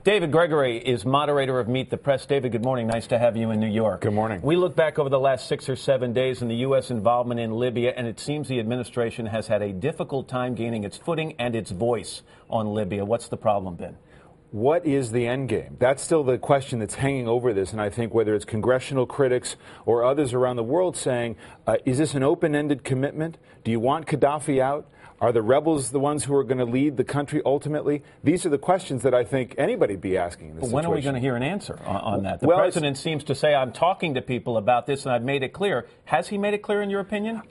David Gregory is moderator of Meet the Press. David, good morning. Nice to have you in New York. Good morning. We look back over the last 6 or 7 days in the U.S. involvement in Libya, and it seems the administration has had a difficult time gaining its footing and its voice on Libya. What's the problem been? What is the end game? That's still the question that's hanging over this, and I think whether it's congressional critics or others around the world saying, is this an open-ended commitment? Do you want Gaddafi out? Are the rebels the ones who are going to lead the country ultimately? These are the questions that I think anybody be asking in this situation. When are we going to hear an answer on that? The president seems to say, I'm talking to people about this and I've made it clear. Has he made it clear in your opinion?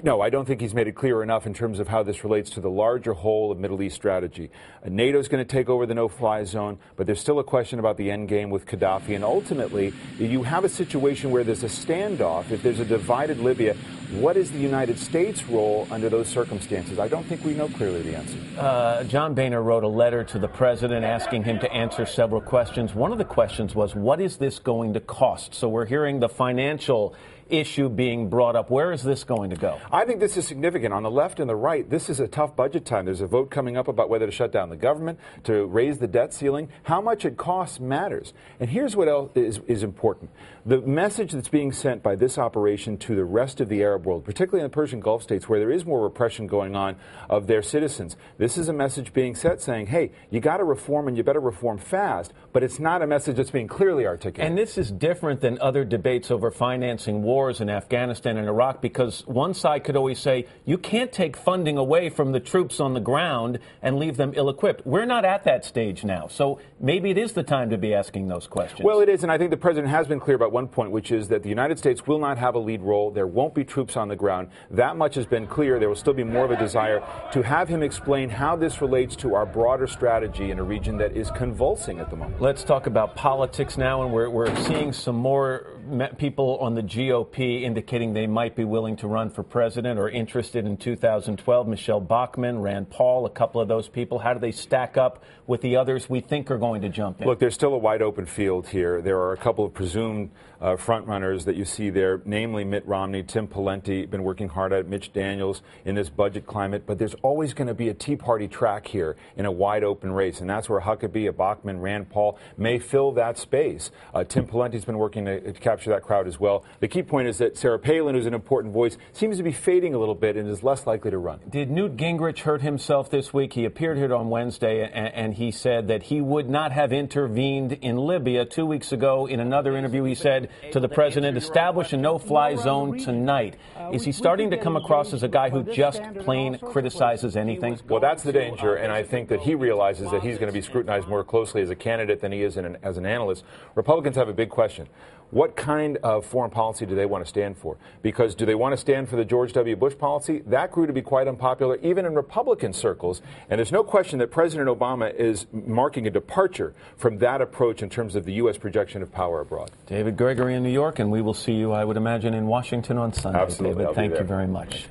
No, I don't think he's made it clear enough in terms of how this relates to the larger whole of Middle East strategy. NATO's going to take over the no-fly zone, but there's still a question about the end game with Gaddafi. And ultimately, you have a situation where there's a standoff. If there's a divided Libya, what is the United States' role under those circumstances? I don't think we know clearly the answer. John Boehner wrote a letter to the president asking him to answer several questions. One of the questions was, what is this going to cost? So we're hearing the financial issue being brought up. Where is this going to go? I think this is significant. On the left and the right, this is a tough budget time. There's a vote coming up about whether to shut down the government, to raise the debt ceiling. How much it costs matters. And here's what else is important. The message that's being sent by this operation to the rest of the Arab world, particularly in the Persian Gulf states where there is more repression going on of their citizens, this is a message being sent saying, hey, you got to reform and you better reform fast, but it's not a message that's being clearly articulated. And this is different than other debates over financing wars in Afghanistan and Iraq, because one side could always say, you can't take funding away from the troops on the ground and leave them ill-equipped. We're not at that stage now, so maybe it is the time to be asking those questions. Well, it is, and I think the president has been clear about one point, which is that the United States will not have a lead role. There won't be troops on the ground. That much has been clear. There will still be more of a desire to have him explain how this relates to our broader strategy in a region that is convulsing at the moment. Let's talk about politics now, and we're seeing some more people on the GOP indicating they might be willing to run for president or interested in 2012. Michelle Bachmann, Rand Paul, a couple of those people. How do they stack up with the others we think are going to jump in? Look, there's still a wide open field here. There are a couple of presumed frontrunners that you see there, namely Mitt Romney, Tim Pawlenty, been working hard at it, Mitch Daniels in this budget climate. But there's always going to be a Tea Party track here in a wide open race. And that's where Huckabee, a Bachmann, Rand Paul may fill that space. Tim Pawlenty's been working to capture that crowd as well. The key point is that Sarah Palin, who's an important voice, seems to be fading a little bit and is less likely to run. Did Newt Gingrich hurt himself this week? He appeared here on Wednesday, and he said that he would not have intervened in Libya. 2 weeks ago, in another interview, he said to the president, establish a no-fly zone tonight. Is he starting to come across as a guy who just plain criticizes anything? Well, that's the danger, and I think that he realizes that he's going to be scrutinized more closely as a candidate than he is as an analyst. Republicans have a big question. What kind of foreign policy do they want to stand for? Because do they want to stand for the George W. Bush policy? That grew to be quite unpopular, even in Republican circles. And there's no question that President Obama is marking a departure from that approach in terms of the U.S. projection of power abroad. David Gregory in New York, and we will see you, I would imagine, in Washington on Sunday. Absolutely. David, thank you very much.